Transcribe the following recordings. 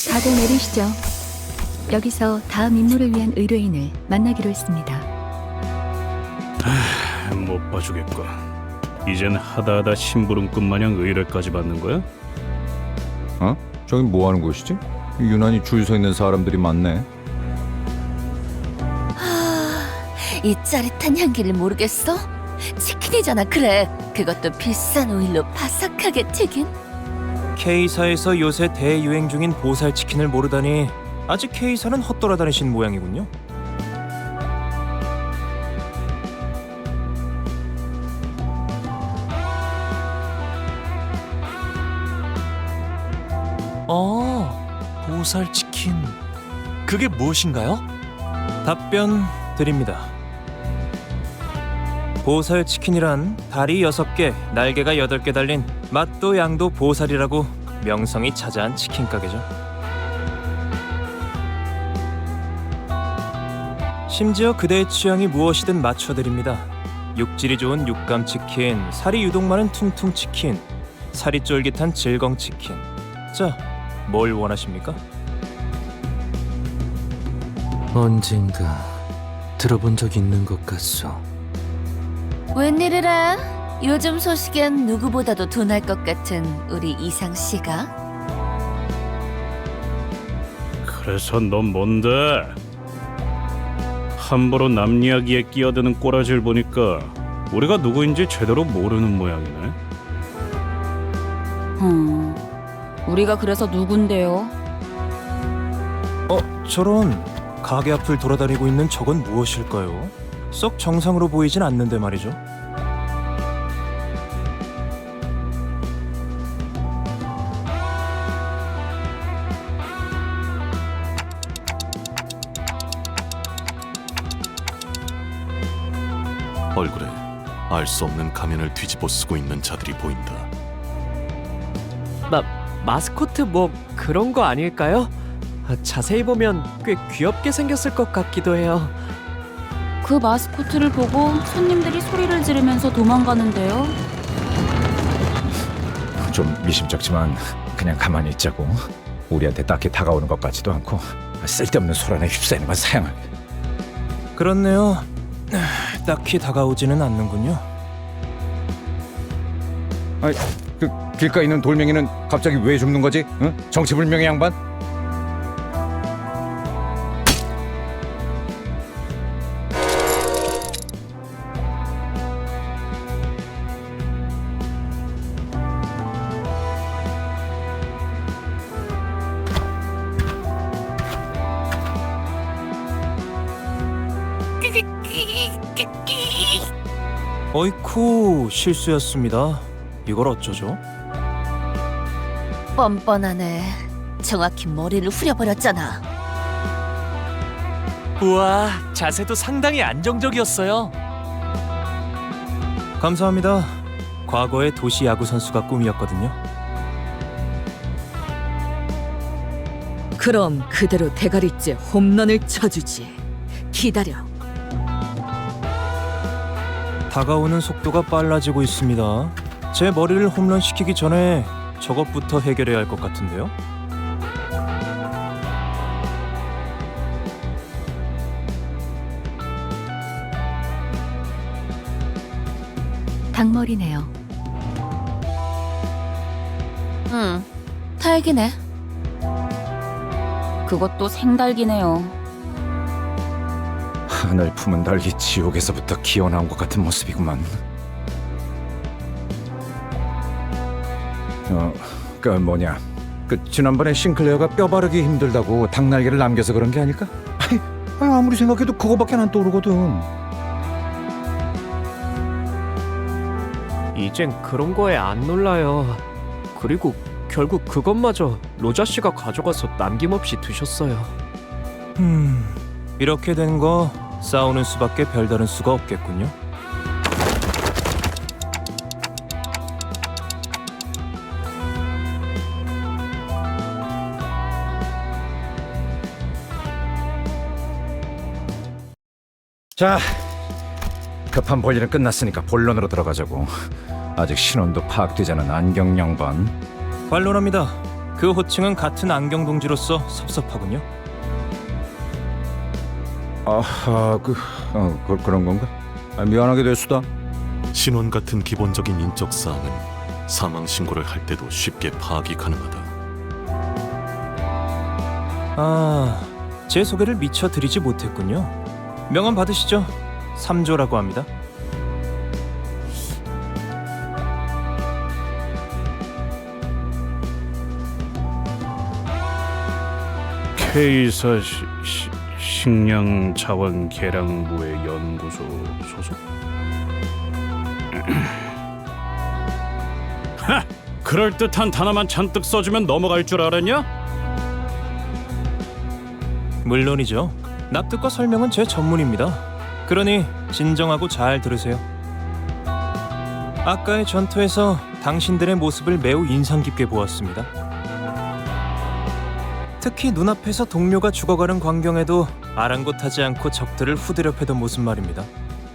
다들 내리시죠. 여기서 다음 임무를 위한 의뢰인을 만나기로 했습니다. 못 봐주겠고. 이젠 하다하다 심부름꾼 마냥 의뢰까지 받는 거야? 어? 저긴 뭐 하는 곳이지? 유난히 줄 서 있는 사람들이 많네. 이 짜릿한 향기를 모르겠어? 치킨이잖아. 그래, 그것도 비싼 오일로 바삭하게 튀긴. K사에서 요새 대유행 중인 보살 치킨을 모르다니 아직 K사는 헛돌아다니신 모양이군요. 보살 치킨. 그게 무엇인가요? 답변 드립니다. 보살 치킨이란 다리 6개, 날개가 8개 달린 맛도 양도 보살이라고 명성이 자자한 치킨 가게죠. 심지어 그대의 취향이 무엇이든 맞춰드립니다. 육질이 좋은 육감 치킨, 살이 유독 많은 퉁퉁 치킨, 살이 쫄깃한 질겅 치킨. 자, 뭘 원하십니까? 언젠가 들어본 적 있는 것 같소. 웬일이래? 요즘 소식엔 누구보다도 둔할 것 같은 우리 이상 씨가. 그래서 넌 뭔데? 함부로 남 이야기에 끼어드는 꼬라지를 보니까 우리가 누구인지 제대로 모르는 모양이네. 우리가 그래서 누군데요? 저런 가게 앞을 돌아다니고 있는 저건 무엇일까요? 썩 정상으로 보이진 않는데 말이죠. 얼굴에 알 수 없는 가면을 뒤집어 쓰고 있는 자들이 보인다. 마스코트 뭐 그런 거 아닐까요? 자세히 보면 꽤 귀엽게 생겼을 것 같기도 해요. 그 마스코트를 보고 손님들이 소리를 지르면서 도망가는데요. 좀 미심쩍지만 그냥 가만히 있자고. 우리한테 딱히 다가오는 것 같지도 않고 쓸데없는 소란에 휩싸이는 건 사양하게. 그렇네요. 딱히 다가오지는 않는군요. 아이, 그 길가에 있는 돌멩이는 갑자기 왜 줍는 거지? 응? 정체불명의 양반? 어이쿠, 실수였습니다. 이걸 어쩌죠? 뻔뻔하네. 정확히 머리를 후려버렸잖아. 우와, 자세도 상당히 안정적이었어요. 감사합니다. 과거의 도시 야구 선수가 꿈이었거든요. 그럼 그대로 대가리째 홈런을 쳐주지. 기다려. 다가오는 속도가 빨라지고 있습니다. 제 머리를 홈런시키기 전에 저것부터 해결해야 할 것 같은데요. 닭머리네요. 탈기네. 그것도 생닭이네요. 하늘 품은 달기 지옥에서부터 기어나온 것 같은 모습이구만. 그 뭐냐, 그 지난번에 싱클레어가 뼈 바르기 힘들다고 닭날개를 남겨서 그런 게 아닐까? 아무리 생각해도 그거밖에 안 떠오르거든. 이젠 그런 거에 안 놀라요. 그리고 결국 그것마저 로자 씨가 가져가서 남김없이 드셨어요. 이렇게 된 거 싸우는 수밖에 별다른 수가 없겠군요. 자, 급한 볼일은 끝났으니까 본론으로 들어가자고. 아직 신원도 파악되지 않은 안경 양반. 반론합니다. 그 호칭은 같은 안경동지로서 섭섭하군요. 아하, 그런 건가? 미안하게 됐수다. 신원 같은 기본적인 인적 사항은 사망 신고를 할 때도 쉽게 파악이 가능하다. 제 소개를 미처 드리지 못했군요. 명함 받으시죠? 3조라고 합니다. K사 식량자원개량부의 연구소 소속? 하! 그럴듯한 단어만 잔뜩 써주면 넘어갈 줄 알았냐? 물론이죠. 납득과 설명은 제 전문입니다. 그러니 진정하고 잘 들으세요. 아까의 전투에서 당신들의 모습을 매우 인상 깊게 보았습니다. 특히 눈앞에서 동료가 죽어가는 광경에도 아랑곳하지 않고 적들을 후드려 패던 모습 말입니다.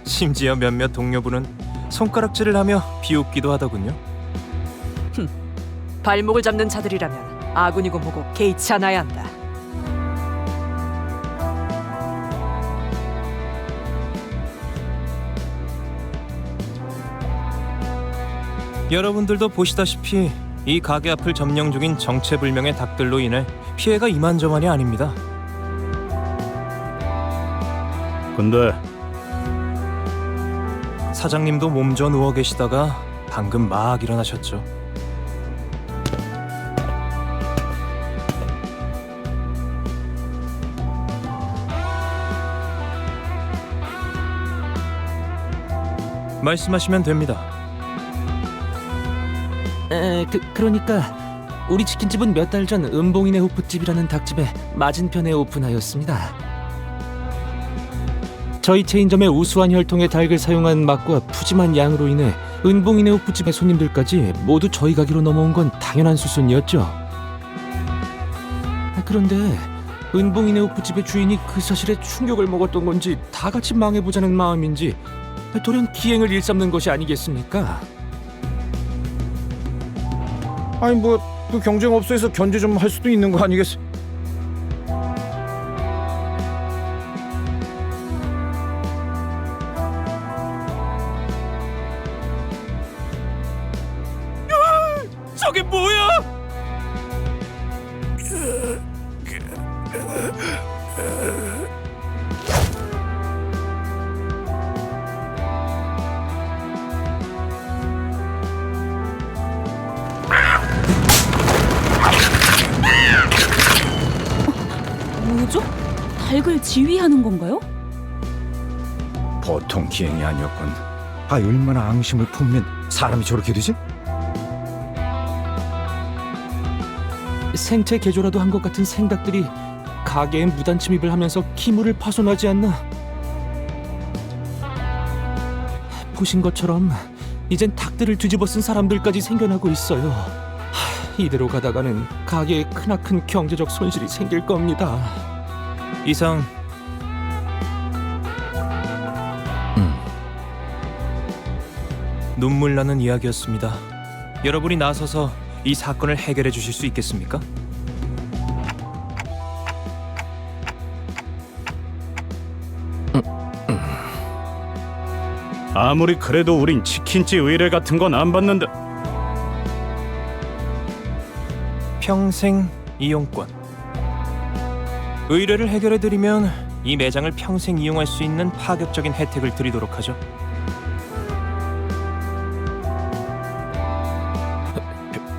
심지어 몇몇 동료분은 손가락질을 하며 비웃기도 하더군요. 발목을 잡는 자들이라면 아군이고 뭐고 개의치 않아야 한다. 여러분들도 보시다시피 이 가게 앞을 점령 중인 정체불명의 닭들로 인해 피해가 이만저만이 아닙니다. 근데 사장님도 몸져 누워 계시다가 방금 막 일어나셨죠. 말씀하시면 됩니다. 그러니까 우리 치킨집은 몇 달 전 은봉이네 호프집이라는 닭집에 맞은편에 오픈하였습니다. 저희 체인점의 우수한 혈통의 닭을 사용한 맛과 푸짐한 양으로 인해 은봉이네 호프집의 손님들까지 모두 저희 가게로 넘어온 건 당연한 수순이었죠. 그런데 은봉이네 호프집의 주인이 그 사실에 충격을 먹었던 건지 다 같이 망해보자는 마음인지 돌연 기행을 일삼는 것이 아니겠습니까? 아니 그 경쟁업소에서 견제 좀 할 수도 있는 거 아니겠어? 저게 뭐야? 뭐죠? 닭을 지휘하는 건가요? 보통 기행이 아니었군. 얼마나 앙심을 품으면 사람이 저렇게 되지? 생체 개조라도 한 것 같은 생닭들이 가게에 무단 침입을 하면서 기물을 파손하지 않나? 보신 것처럼 이젠 닭들을 뒤집어 쓴 사람들까지 생겨나고 있어요. 이대로 가다가는 가게에 크나큰 경제적 손실이 생길 겁니다. 이상 눈물 나는 이야기였습니다. 여러분이 나서서 이 사건을 해결해 주실 수 있겠습니까? 아무리 그래도 우린 치킨집 의뢰 같은 건 안 받는다. 평생 이용권. 의뢰를 해결해 드리면 이 매장을 평생 이용할 수 있는 파격적인 혜택을 드리도록 하죠.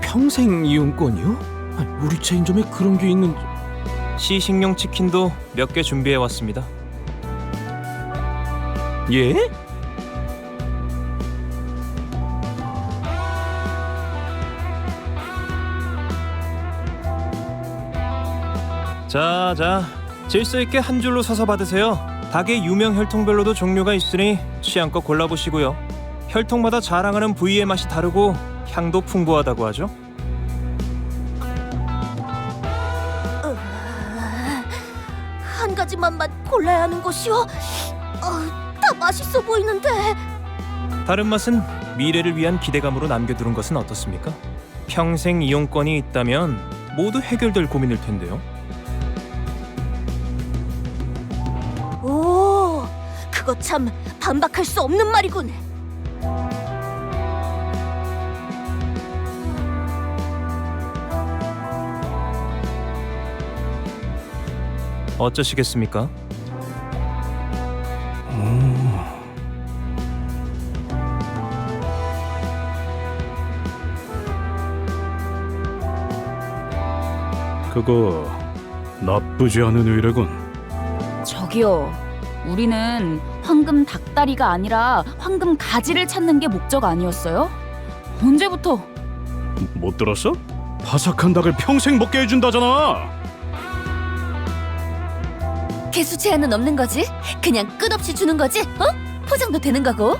평생 이용권이요? 우리 체인점에 그런 게 있는지... 시식용 치킨도 몇 개 준비해 왔습니다. 예? 자, 질서 있게 한 줄로 서서 받으세요. 닭의 유명 혈통별로도 종류가 있으니 취향껏 골라보시고요. 혈통마다 자랑하는 부위의 맛이 다르고 향도 풍부하다고 하죠. 한 가지 맛만 골라야 하는 것이오. 다 맛있어 보이는데. 다른 맛은 미래를 위한 기대감으로 남겨두는 것은 어떻습니까? 평생 이용권이 있다면 모두 해결될 고민일 텐데요. 오, 그거 참 반박할 수 없는 말이군. 어쩌시겠습니까? 그거 나쁘지 않은 의뢰군. 저기요. 우리는 황금 닭다리가 아니라 황금 가지를 찾는 게 목적 아니었어요? 언제부터? 못 들었어? 바삭한 닭을 평생 먹게 해준다잖아. 개수 제한은 없는 거지? 그냥 끝없이 주는 거지? 어? 포장도 되는 거고?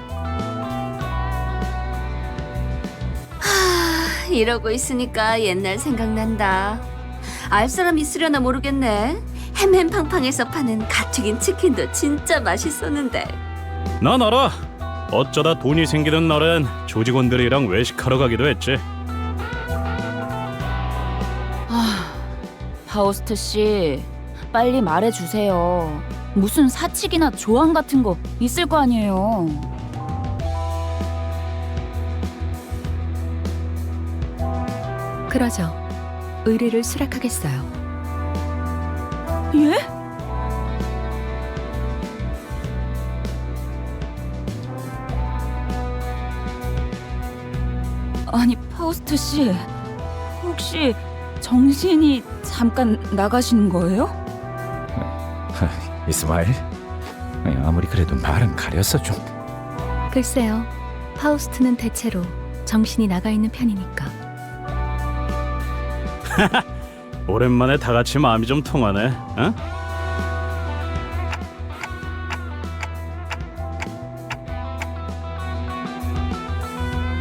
이러고 있으니까 옛날 생각난다. 알 사람 있으려나 모르겠네. 햄햄팡팡에서 파는 갓 튀긴 치킨도 진짜 맛있었는데. 난 알아. 어쩌다 돈이 생기는 날엔 조직원들이랑 외식하러 가기도 했지. 파우스트 씨, 빨리 말해주세요. 무슨 사칙이나 조항 같은 거 있을 거 아니에요. 그러죠. 의뢰를 수락하겠어요. 예? 아니, 파우스트 씨, 혹시 정신이 잠깐 나가신 거예요? 이스마일, 아무리 그래도 말은 가렸어 좀. 글쎄요. 파우스트는 대체로 정신이 나가 있는 편이니까. 오랜만에 다 같이 마음이 좀 통하네. 어?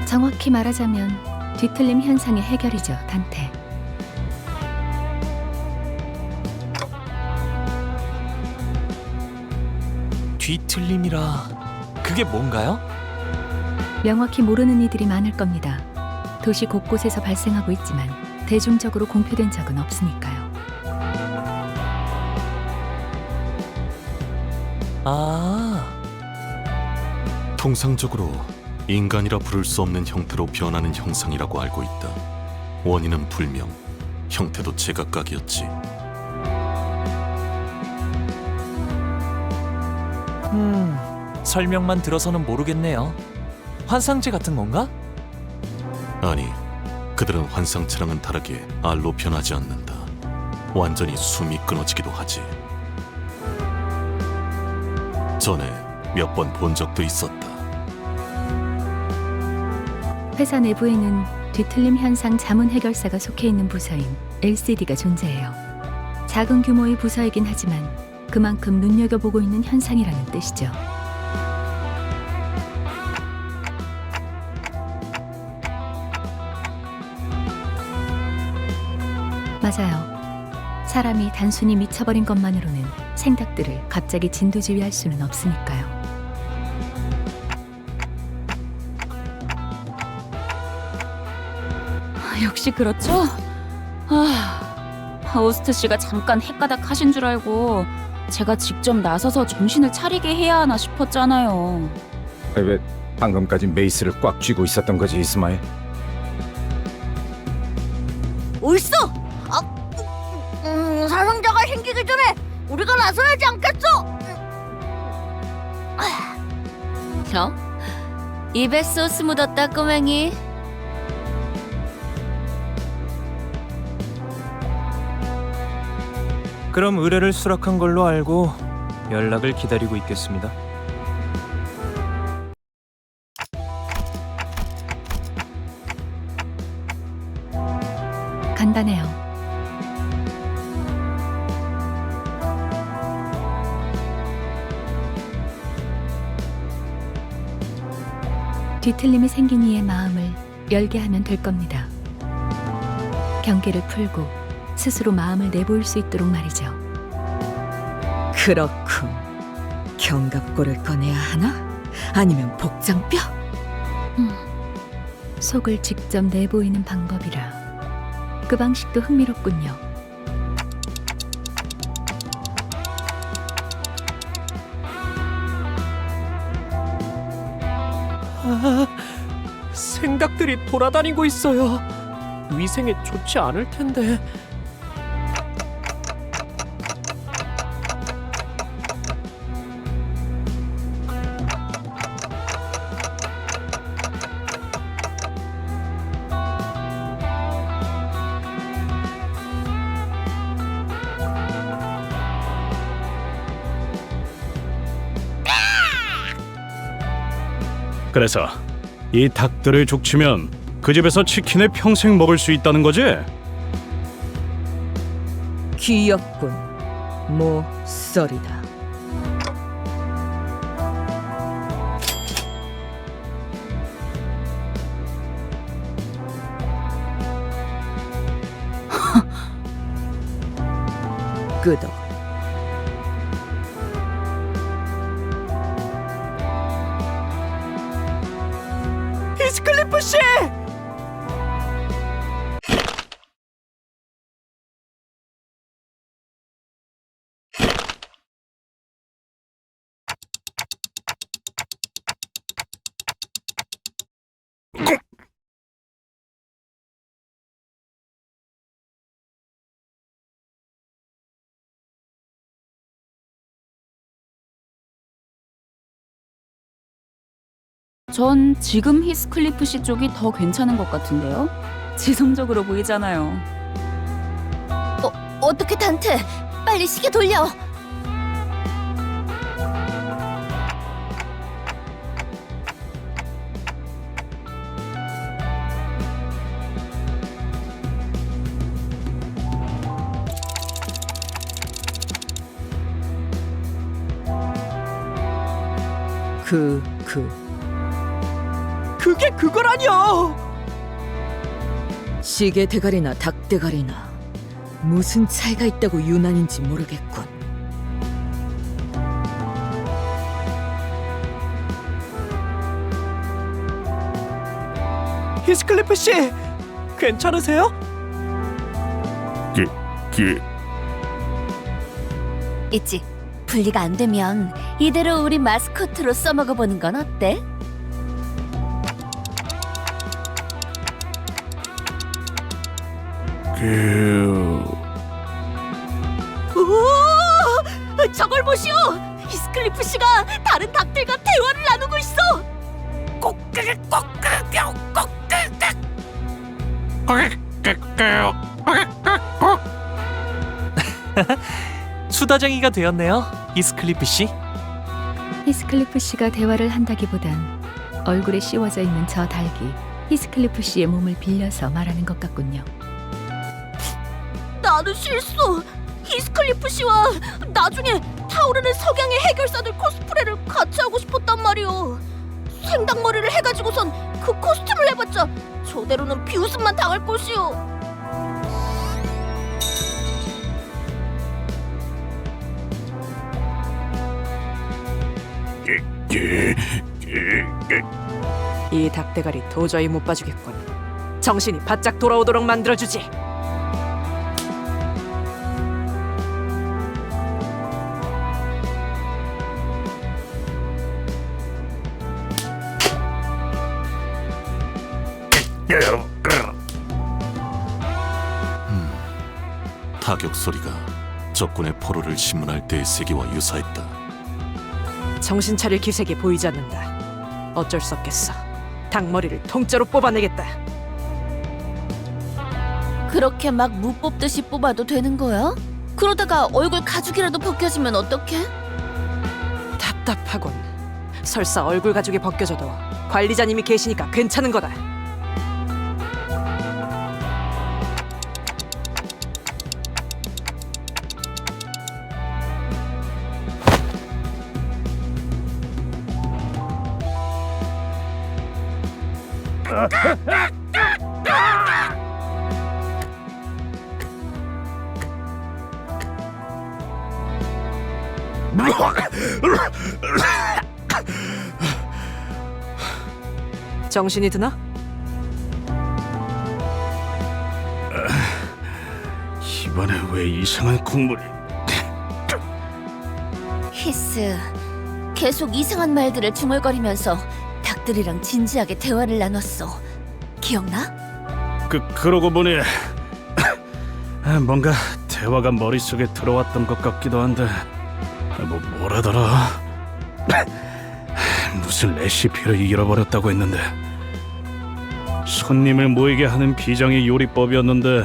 정확히 말하자면 뒤틀림 현상의 해결이죠, 단테. 뒤틀림이라 그게 뭔가요? 명확히 모르는 이들이 많을 겁니다. 도시 곳곳에서 발생하고 있지만 대중적으로 공표된 적은 없으니까요. 아, 통상적으로 인간이라 부를 수 없는 형태로 변하는 현상이라고 알고 있다. 원인은 불명, 형태도 제각각이었지. 설명만 들어서는 모르겠네요. 환상제 같은 건가? 아니, 그들은 환상체랑은 다르게 알로 변하지 않는다. 완전히 숨이 끊어지기도 하지. 전에 몇 번 본 적도 있었다. 회사 내부에는 뒤틀림 현상 자문 해결사가 속해 있는 부서인 LCD가 존재해요. 작은 규모의 부서이긴 하지만 그만큼 눈여겨보고 있는 현상이라는 뜻이죠. 맞아요. 사람이 단순히 미쳐버린 것만으로는 생닭들을 갑자기 진두지휘할 수는 없으니까요. 역시 그렇죠? 파우스트 씨가 잠깐 헷가닥 하신 줄 알고 제가 직접 나서서 정신을 차리게 해야 하나 싶었잖아요. 왜 방금까지 메이스를 꽉 쥐고 있었던 거지, 이스마일? 옳소! 사상자가 생기기 전에 우리가 나서야지 않겠어? 입에 소스 묻었다, 꼬맹이. 그럼 의뢰를 수락한 걸로 알고 연락을 기다리고 있겠습니다. 간단해요. 뒤틀림이 생긴 이의 마음을 열게 하면 될 겁니다. 경계를 풀고 스스로 마음을 내보일 수 있도록 말이죠. 그렇군. 견갑골을 꺼내야 하나? 아니면 복장뼈? 속을 직접 내보이는 방법이라 그 방식도 흥미롭군요. 아, 생닭들이 돌아다니고 있어요. 위생에 좋지 않을 텐데. 그래서 이 닭들을 족치면 그 집에서 치킨을 평생 먹을 수 있다는 거지? 귀엽군. 모쏠이다. 끄덕. 히스클리프 씨! 전 지금 히스클리프 씨 쪽이 더 괜찮은 것 같은데요? 지성적으로 보이잖아요. 어떻게 단테? 빨리 시계 돌려. 그게 그거라뇨! 시계 대가리나 닭 대가리나 무슨 차이가 있다고 유난인지 모르겠군. 히스클리프 씨! 괜찮으세요? 있지. 분리가 안 되면 이대로 우리 마스코트로 써먹어 보는 건 어때? 오! 저걸 보시오! 히스클리프 씨가 다른 닭들과 대화를 나누고 있어. 수다쟁이가 되었네요, 히스클리프 씨. 히스클리프 씨가 대화를 한다기보단 얼굴에 씌워져 있는 저 닭이 히스클리프 씨의 몸을 빌려서 말하는 것 같군요. 나는 실수. 히스클리프 씨와 나중에 타오르는 석양의 해결사들 코스프레를 같이 하고 싶었단 말이오. 생닭머리를 해가지고선 그 코스튬을 해봤자 저대로는 비웃음만 당할 것이오. 이 닭대가리 도저히 못 봐주겠군. 정신이 바짝 돌아오도록 만들어주지. 타격 소리가 적군의 포로를 심문할 때의 세기와 유사했다. 정신 차릴 기색이 보이지 않는다. 어쩔 수 없겠어. 닭머리를 통째로 뽑아내겠다. 그렇게 막 무 뽑듯이 뽑아도 되는 거야? 그러다가 얼굴 가죽이라도 벗겨지면 어떡해? 답답하군. 설사 얼굴 가죽이 벗겨져도 관리자님이 계시니까 괜찮은 거다. 정신이 드나? 입안에 왜 이상한 국물이? 히스, 계속 이상한 말들을 중얼거리면서 닭들이랑 진지하게 대화를 나눴어. 기억나? 그러고 보니 뭔가 대화가 머릿속에 들어왔던 것 같기도 한데 뭐라더라? 무슨 레시피를 잃어버렸다고 했는데 손님을 모이게 하는 비장의 요리법이었는데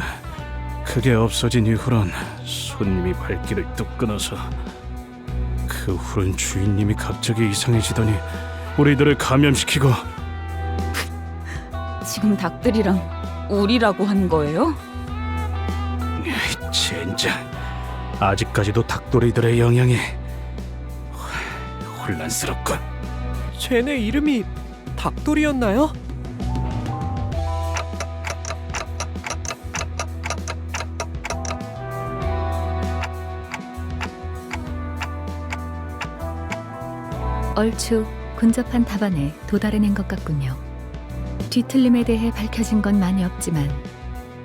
그게 없어진 이후론 손님이 발길을 뚝 끊어서 그 후론 주인님이 갑자기 이상해지더니 우리들을 감염시키고 지금 닭들이랑 우리라고 한 거예요? 젠장 아직까지도 닭도리들의 영향이 혼란스럽군. 쟤네 이름이 닭돌이였나요? 얼추 근접한 답안에 도달해낸 것 같군요. 뒤틀림에 대해 밝혀진 건 많이 없지만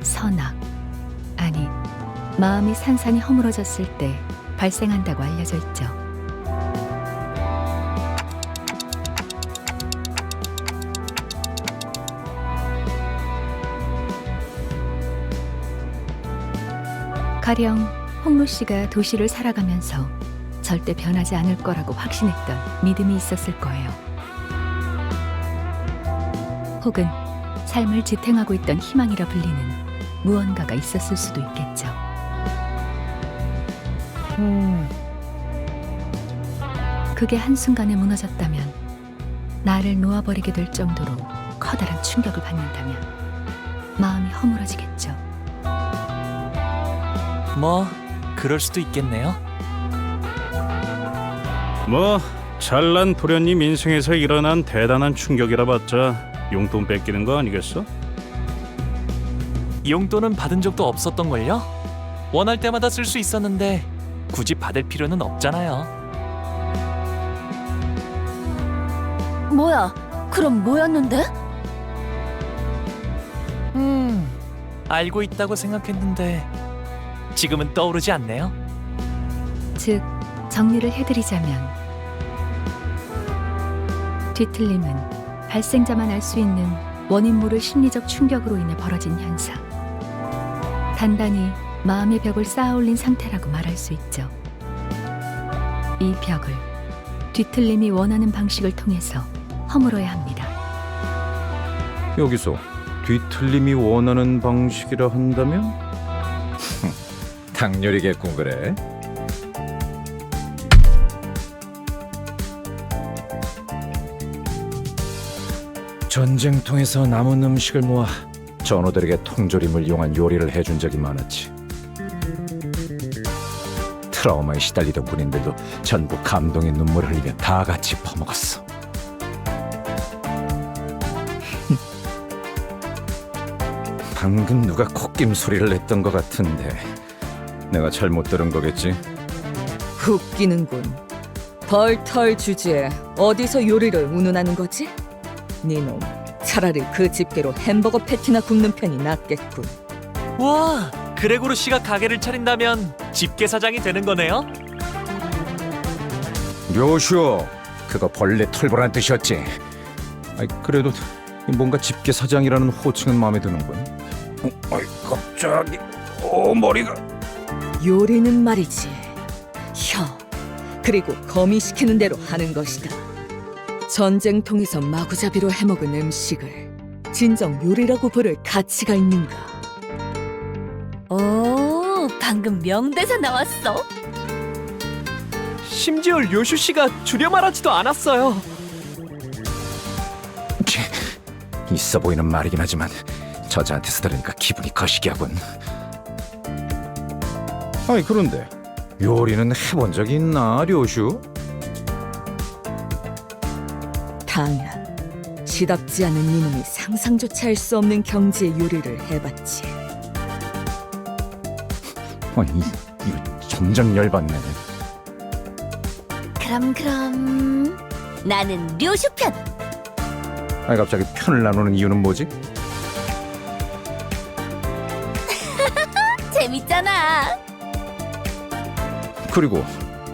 선악, 아니 마음이 산산이 허물어졌을 때 발생한다고 알려져 있죠. 가령 홍루 씨가 도시를 살아가면서 절대 변하지 않을 거라고 확신했던 믿음이 있었을 거예요. 혹은 삶을 지탱하고 있던 희망이라 불리는 무언가가 있었을 수도 있겠죠. 그게 한순간에 무너졌다면, 나를 놓아버리게 될 정도로 커다란 충격을 받는다면 마음이 허물어지겠죠. 뭐 그럴 수도 있겠네요. 뭐 잘난 도련님 인생에서 일어난 대단한 충격이라 봤자 용돈 뺏기는 거 아니겠어? 용돈은 받은 적도 없었던걸요? 원할 때마다 쓸 수 있었는데 굳이 받을 필요는 없잖아요. 뭐야? 그럼 뭐였는데? 알고 있다고 생각했는데 지금은 떠오르지 않네요. 즉, 정리를 해드리자면 뒤틀림은 발생자만 알 수 있는 원인 모를 심리적 충격으로 인해 벌어진 현상, 단단히 마음의 벽을 쌓아올린 상태라고 말할 수 있죠. 이 벽을 뒤틀림이 원하는 방식을 통해서 허물어야 합니다. 여기서 뒤틀림이 원하는 방식이라 한다면 닭요리겠군 그래. 전쟁통에서 남은 음식을 모아 전우들에게 통조림을 이용한 요리를 해준 적이 많았지. 트라우마에 시달리던 군인들도 전부 감동의 눈물을 흘리며 다 같이 퍼먹었어. 방금 누가 콧김 소리를 냈던 것 같은데 내가 잘못 들은 거겠지? 웃기는군. 벌털 주제에 어디서 요리를 운운하는 거지? 니놈, 차라리 그 집게로 햄버거 패티나 굽는 편이 낫겠군. 와, 그레고르 씨가 가게를 차린다면 집게 사장이 되는 거네요? 료슈, 그거 벌레 털보란 뜻이었지. 아이, 그래도 뭔가 집게 사장이라는 호칭은 마음에 드는군. 아이, 갑자기 머리가. 요리는 말이지, 혀, 그리고 거미시키는 대로 하는 것이다. 전쟁통에서 마구잡이로 해먹은 음식을 진정 요리라고 부를 가치가 있는가? 오, 방금 명대사 나왔어. 심지어 료슈 씨가 줄여 말하지도 않았어요. 있어 보이는 말이긴 하지만 저자한테서 들으니까 기분이 거시기하군. 아니, 그런데 요리는 해본 적이 있나, 료슈? 당연. 시답지 않은 이놈이 상상조차 할 수 없는 경지의 요리를 해봤지. 아니, 이거 점점 열받네. 그럼 나는 료슈 편. 아니, 갑자기 편을 나누는 이유는 뭐지? 재밌잖아. 그리고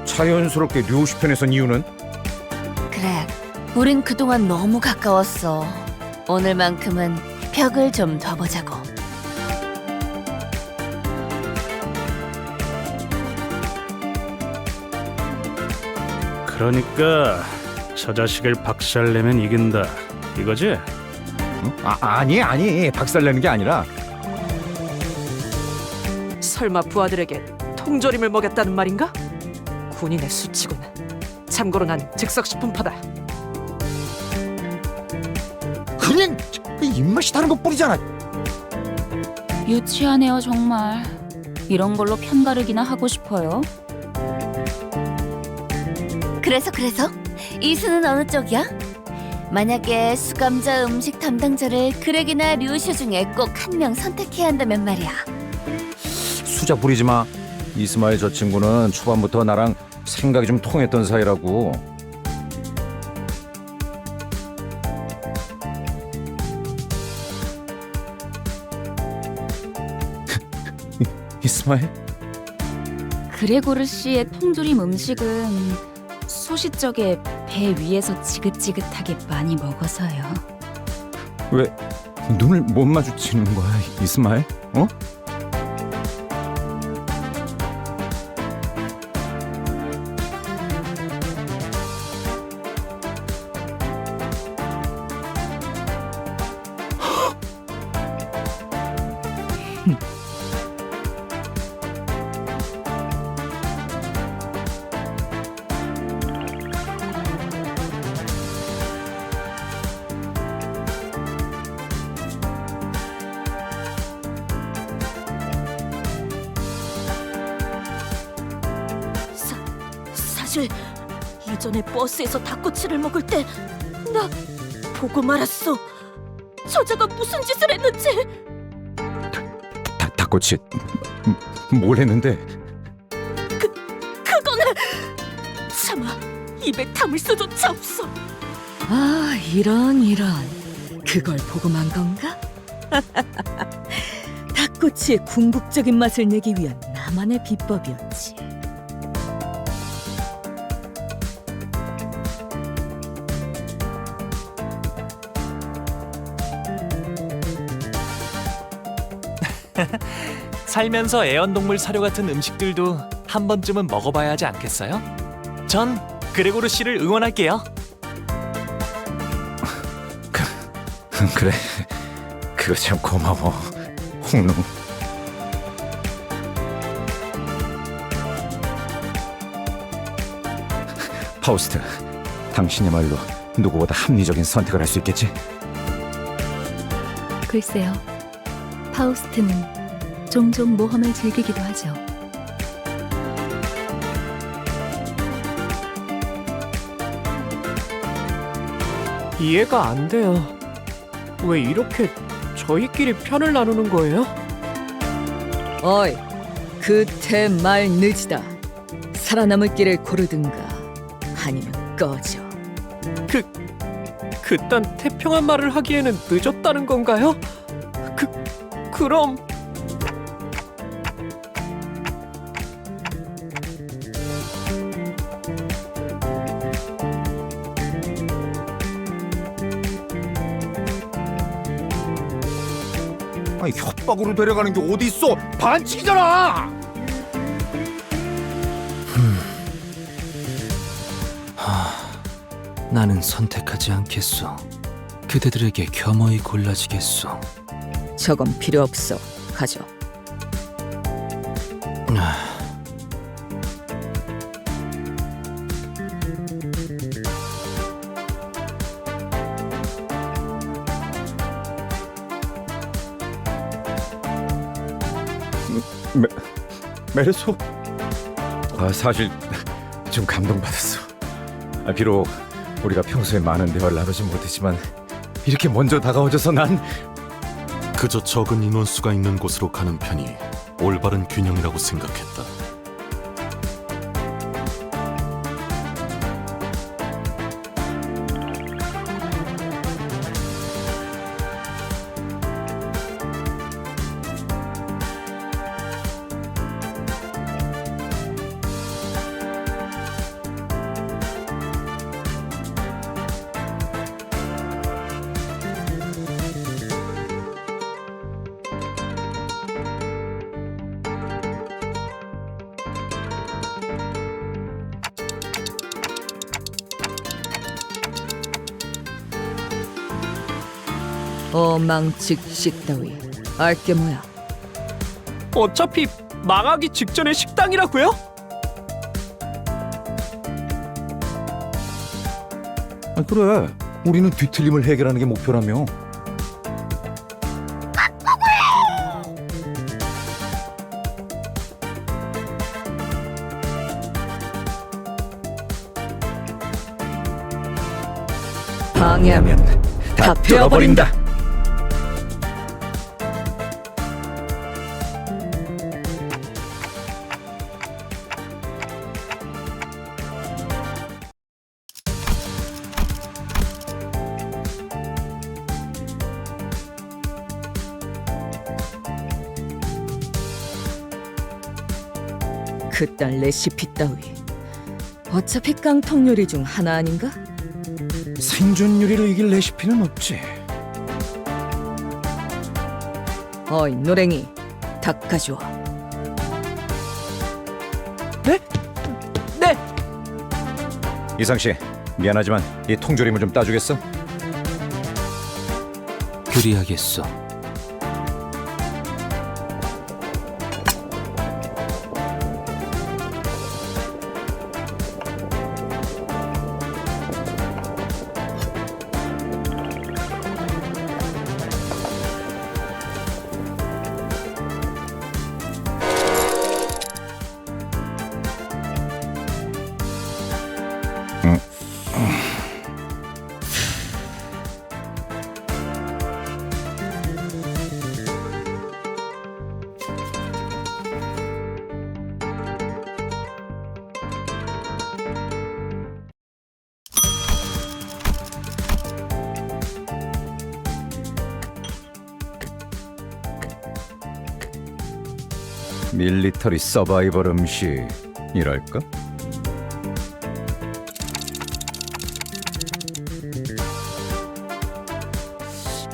자연스럽게 류시 편에 선 이유는? 그래, 우린 그동안 너무 가까웠어. 오늘만큼은 벽을 좀 둬보자고. 그러니까 저 자식을 박살내면 이긴다 이거지? 응? 아니 박살내는 게 아니라 설마 부하들에게 통조림을 먹였다는 말인가? 군인의 수치구나. 참고로 난 즉석식품파다. 그냥 입맛이 다른 것 뿐이잖아. 유치하네요 정말. 이런 걸로 편가르기나 하고 싶어요? 그래서 이수는 어느 쪽이야? 만약에 수감자 음식 담당자를 그렉이나 류슈 중에 꼭 한 명 선택해야 한다면 말이야. 수작 부리지 마. 이스마일 저 친구는 초반부터 나랑 생각이 좀 통했던 사이라고. 이스마일? 그레고르 씨의 통조림 음식은 소시적에 배 위에서 지긋지긋하게 많이 먹어서요. 왜 눈을 못 마주치는 거야, 이스마일? 어? 사실 이전에 버스에서 닭꼬치를 먹을 때 나 보고 말았어. 저자가 무슨 짓을 했는지. 닭꼬치 뭘 했는데? 그거는 차마 입에 담을 수조차 없어. 아, 이런. 그걸 보고 만 건가? 닭꼬치의 궁극적인 맛을 내기 위한 나만의 비법이었지. 살면서 애완동물 사료 같은 음식들도 한 번쯤은 먹어봐야 하지 않겠어요? 전 그레고르 씨를 응원할게요. 그래, 그거 참 고마워, 홍루. 파우스트, 당신이야말로 누구보다 합리적인 선택을 할 수 있겠지? 글쎄요. 파우스트는 종종 모험을 즐기기도 하죠. 이해가 안 돼요. 왜 이렇게 저희끼리 편을 나누는 거예요? 어이, 그때 말 늦이다. 살아남을 길을 고르든가 아니면 꺼져. 그딴 태평한 말을 하기에는 늦었다는 건가요? 그럼 아니, 협박으로 데려가는 게 어디 있어? 반칙이잖아. 나는 선택하지 않겠소. 그대들에게 겸허히 골라지겠소. 저건 필요 없어. 가져. 메르소? 사실 좀 감동받았어. 비록 우리가 평소에 많은 대화를 나누지 못했지만 이렇게 먼저 다가와줘서 난 그저 적은 인원수가 있는 곳으로 가는 편이 올바른 균형이라고 생각했다. 어망직식 따위 알게 뭐야? 어차피 망하기 직전의 식당이라고요? 그래, 우리는 뒤틀림을 해결하는 게 목표라며. 방해하면 다 베어버린다. 그딴 레시피 따위 어차피 깡통 요리 중 하나 아닌가? 생존 요리로 이길 레시피는 없지. 어이 노랭이 닭 가져와. 네? 이상 씨, 미안하지만 이 통조림을 좀 따주겠어? 그리하겠소. 밀리터리 서바이벌 음식이랄까?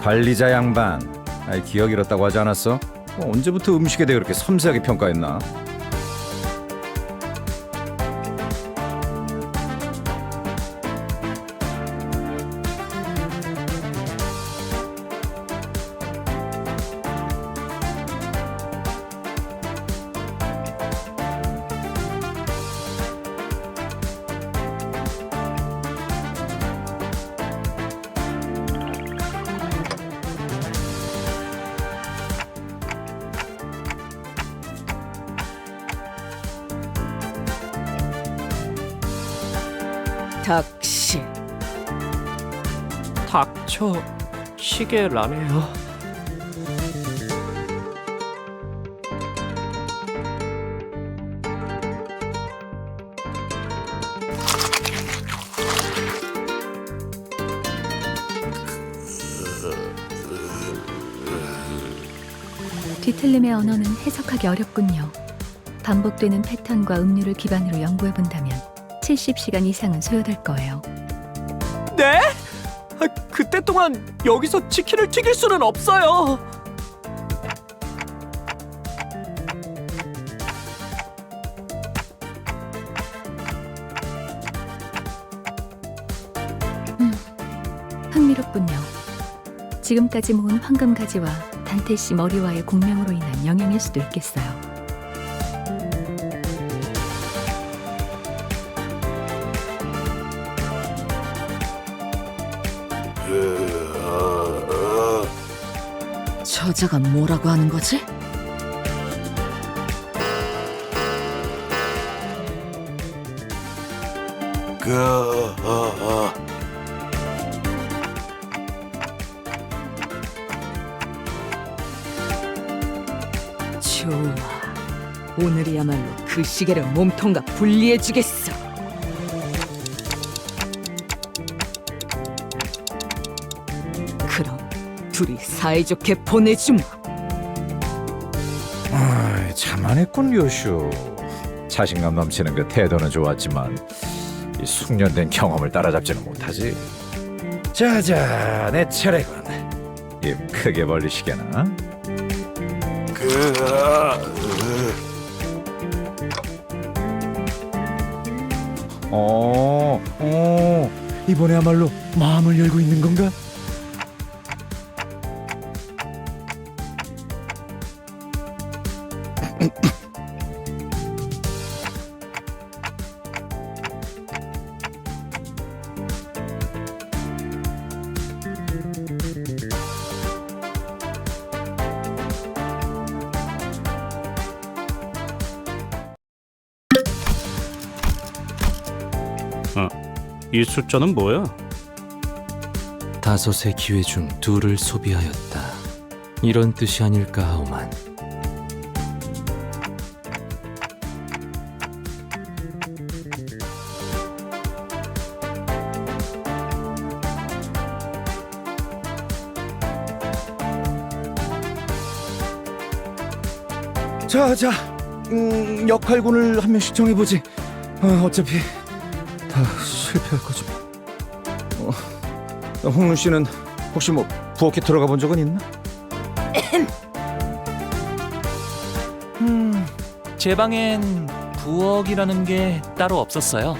관리자 양반, 기억 잃었다고 하지 않았어? 언제부터 음식에 대해 그렇게 섬세하게 평가했나? 닭씨 닥쳐 시계라네요. 뒤틀림의 언어는 해석하기 어렵군요. 반복되는 패턴과 음률을 기반으로 연구해본다면 70시간 이상은 소요될 거예요. 네? 그때 동안 여기서 치킨을 튀길 수는 없어요. 흥미롭군요. 지금까지 모은 황금가지와 단테씨 머리와의 공명으로 인한 영향일 수도 있겠어요. 저자가 뭐라고 하는 거지? 좋아, 오늘이야말로 그 시계를 몸통과 분리해주겠어. 그럼 둘이 사이좋게 보내주마. 자만했군 요슈. 자신감 넘치는 그 태도는 좋았지만 이 숙련된 경험을 따라잡지는 못하지. 자자, 내 차례군. 입 크게 벌리시게나. 이번에야말로 마음을 열고 있는 건가? 이 숫자는 뭐야? 5의 기회 중 2를 소비하였다. 이런 뜻이 아닐까 하오만. 자, 역할군을 한 명씩 정해보지. 어차피 다 실패할 거지. 홍윤 씨는 혹시 뭐 부엌에 들어가 본 적은 있나? 제 방엔 부엌이라는 게 따로 없었어요.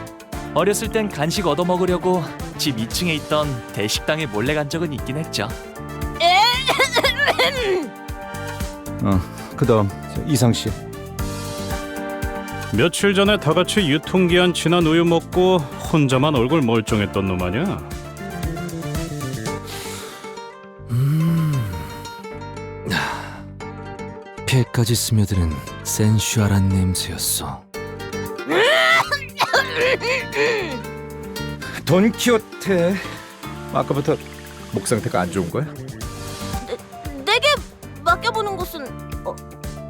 어렸을 땐 간식 얻어 먹으려고 집 2층에 있던 대식당에 몰래 간 적은 있긴 했죠. 그다음 이상 씨. 며칠 전에 다 같이 유통기한 지난 우유 먹고 혼자만 얼굴 멀쩡했던 놈 아니야? 폐까지 스며드는 센슈얼한 냄새였어. 돈키호테. 아까부터 목 상태가 안 좋은 거야? 내게 맡겨보는 것은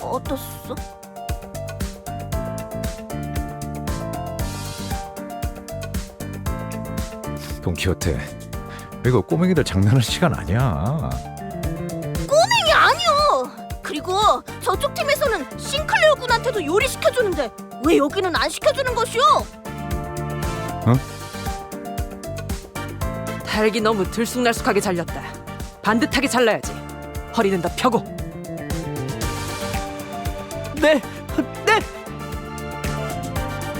어떻소? 돈키호테, 이거 꼬맹이들 장난할 시간 아니야. 꼬맹이 아니요. 그리고 저쪽 팀에서는 싱클레어 군한테도 요리 시켜주는데 왜 여기는 안 시켜주는 것이오? 달기 너무 들쑥날쑥하게 잘렸다. 반듯하게 잘라야지. 허리는 더 펴고. 네.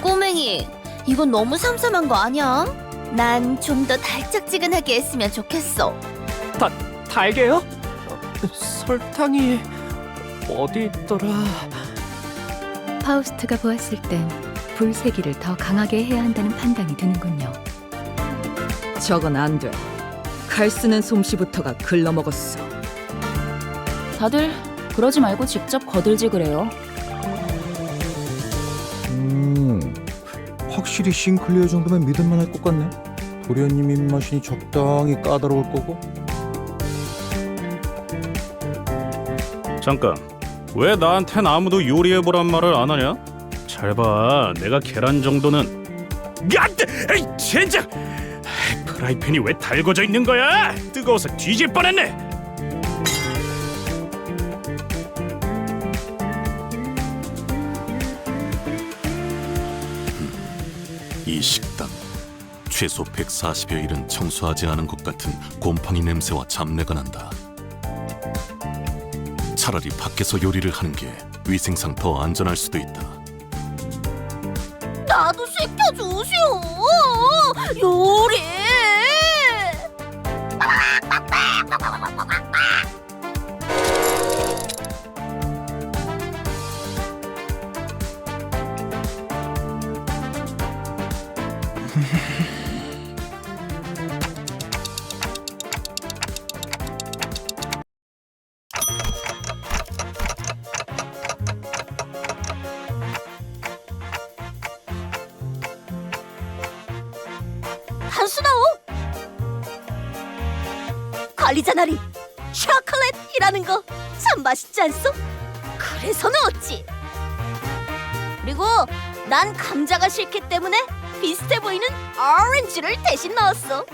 꼬맹이, 이건 너무 삼삼한 거 아니야? 난 좀 더 달짝지근하게 했으면 좋겠어. 달게요? 설탕이 어디 있더라? 파우스트가 보았을 땐 불세기를 더 강하게 해야 한다는 판단이 드는군요. 저건 안 돼. 칼 쓰는 솜씨부터가 글러먹었어. 다들 그러지 말고 직접 거들지 그래요. 확실히 싱클리어 정도면 믿을만할 것 같네. 도련님 입맛이 적당히 까다로울 거고. 잠깐, 왜 나한텐 아무도 요리해보란 말을 안 하냐? 잘 봐, 내가 계란 정도는... 야! 에이, 젠장! 프라이팬이 왜 달궈져 있는 거야? 뜨거워서 뒤질 뻔했네! 이 식당 최소 140여 일은 청소하지 않은 것 같은 곰팡이 냄새와 잡내가 난다. 차라리 밖에서 요리를 하는 게 위생상 더 안전할 수도 있다. 나도 시켜주시오. 요리. 한수나오. 관리자나리 초콜릿이라는 거 참 맛있지 않소? 그래서 넣었지. 그리고 난 감자가 싫기 때문에 비슷해 보이는 오렌지를 대신 넣었어.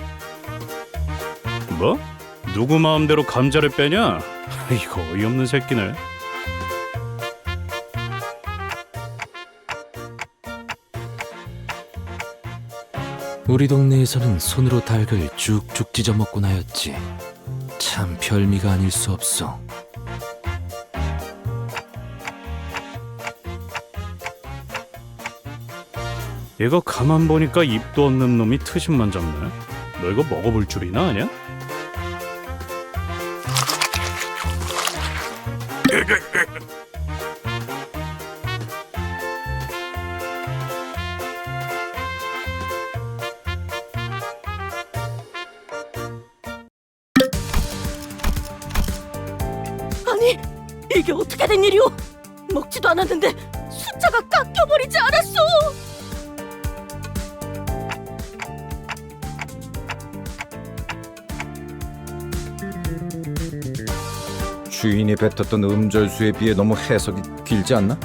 뭐? 누구 마음대로 감자를 빼냐? 이거 어이없는 새끼네. 우리 동네에서는 손으로 닭을 쭉쭉 찢어 먹곤 하였지. 참 별미가 아닐 수 없어. 이거 가만 보니까 입도 없는 놈이 트심만 잡네. 너 이거 먹어볼 줄이나 아냐? 아니, 이게 어떻게 된 일이오? 먹지도 않았는데 숫자가 깎여버리지 않았어. 주인이 뱉었던 음절수에 비해 너무 해석이 길지 않나?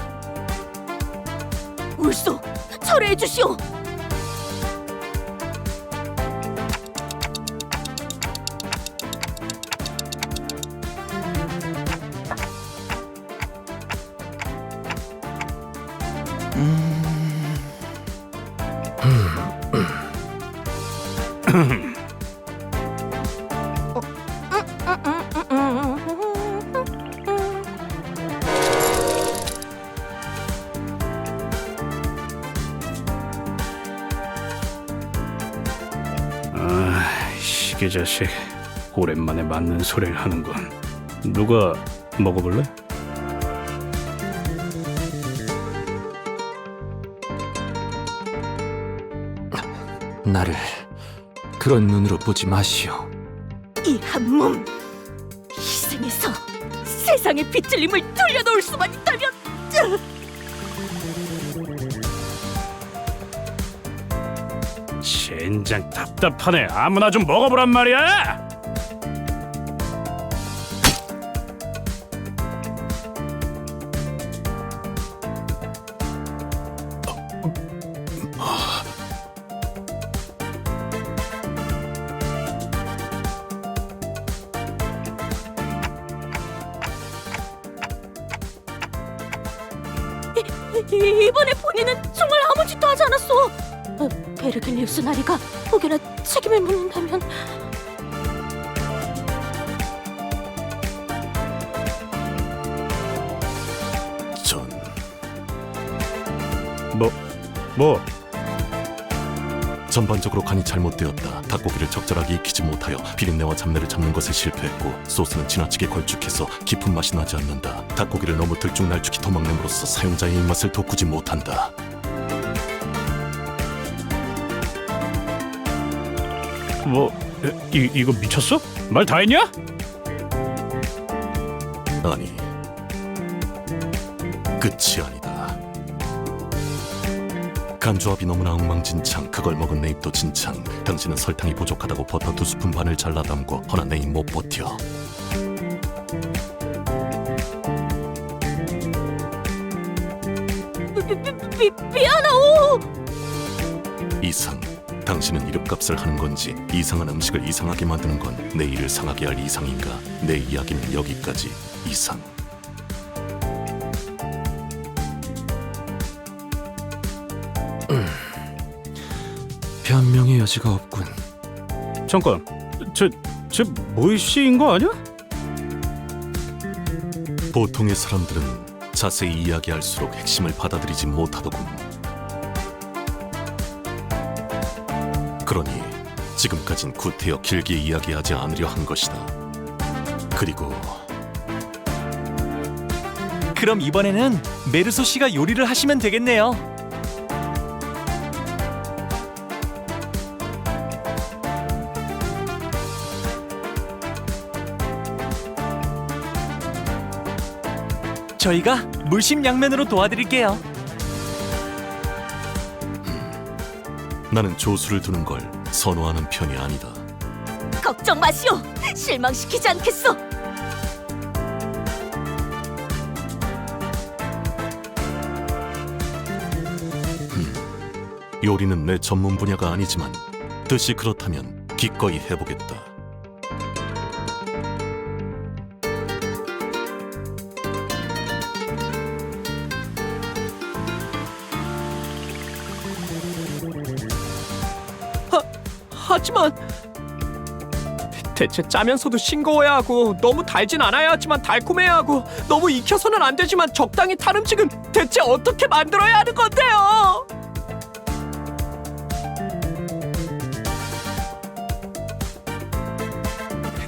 울소, 철회해 주시오. 시계 자식, 오랜만에 맞는 소리를 하는군. 누가 먹어볼래? 나를 그런 눈으로 보지 마시오. 이 한 몸 희생해서 세상의 비틀림을 돌려놓을 수만 있다면. 젠장 답답하네. 아무나 좀 먹어보란 말이야. 이번에 본인은 정말 아무 짓도 하지 않았어. 베르겔리우스 나리가 혹여나 책임을 묻는다면. 전 뭐? 전반적으로 간이 잘못되었다. 닭고기를 적절하게 익히지 못하여 비린내와 잡내를 잡는 것에 실패했고, 소스는 지나치게 걸쭉해서 깊은 맛이 나지 않는다. 닭고기를 너무 들쭉날쭉히 도망냄으로써 사용자의 입맛을 돋구지 못한다. 이거 미쳤어? 말 다 했냐? 아니, 끝이 아니다. 간조합이 너무나 엉망진창. 그걸 먹은 내 입도 진창. 당신은 설탕이 부족하다고 버터 2스푼 반을 잘라 담고, 허나 내 입 못 버텨. 미안하오. 이상, 당신은 이름값을 하는 건지, 이상한 음식을 이상하게 만드는 건 내 일을 상하게 할 이상인가? 내 이야기는 여기까지. 이상. 변명의 여지가 없군. 잠깐, 쟤 모이씨인 거 아니야? 보통의 사람들은 자세히 이야기할수록 핵심을 받아들이지 못하더군. 그러니 지금까진 구태여 길게 이야기하지 않으려 한 것이다. 그리고 그럼 이번에는 메르소 씨가 요리를 하시면 되겠네요. 저희가 물심양면으로 도와드릴게요. 나는 조수를 두는 걸 선호하는 편이 아니다. 걱정 마시오. 실망시키지 않겠소. 요리는 내 전문 분야가 아니지만 뜻이 그렇다면 기꺼이 해보겠다. 하지만 대체 짜면서도 싱거워야 하고, 너무 달진 않아야 하지만 달콤해야 하고, 너무 익혀서는 안 되지만 적당히 탄 음식은 대체 어떻게 만들어야 하는 건데요?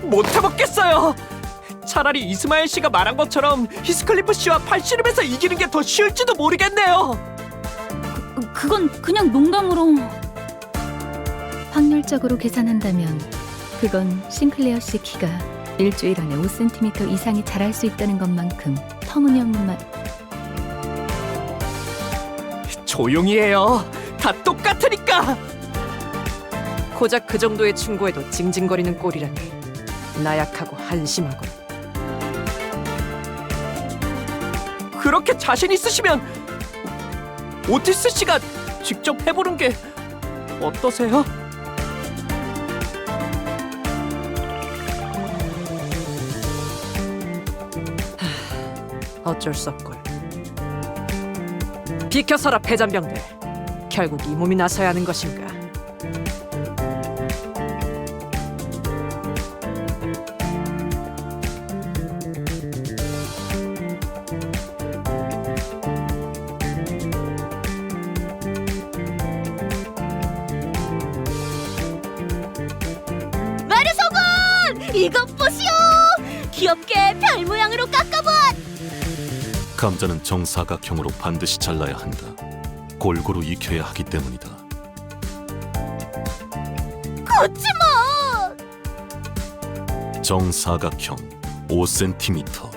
못 해먹겠어요. 차라리 이스마엘 씨가 말한 것처럼 히스클리프 씨와 팔씨름에서 이기는 게 더 쉬울지도 모르겠네요. 그건 그냥 농담으로. 확률적으로 계산한다면 그건 싱클레어 씨 키가 일주일 안에 5cm 이상이 자랄 수 있다는 것만큼 터무니없는 말. 조용히 해요. 다 똑같으니까. 고작 그 정도의 충고에도 징징거리는 꼴이라니 나약하고 한심하군. 그렇게 자신 있으시면 오티스 씨가 직접 해보는 게 어떠세요? 어쩔 수 없군. 비켜서라 패잔병들. 결국 이 몸이 나서야 하는 것인가? 마르소군! 이것 보시오! 귀엽게 별 모양으로 깎아본! 감자는 정사각형으로 반드시 잘라야 한다. 골고루 익혀야 하기 때문이다. 거치마! 정사각형 5cm.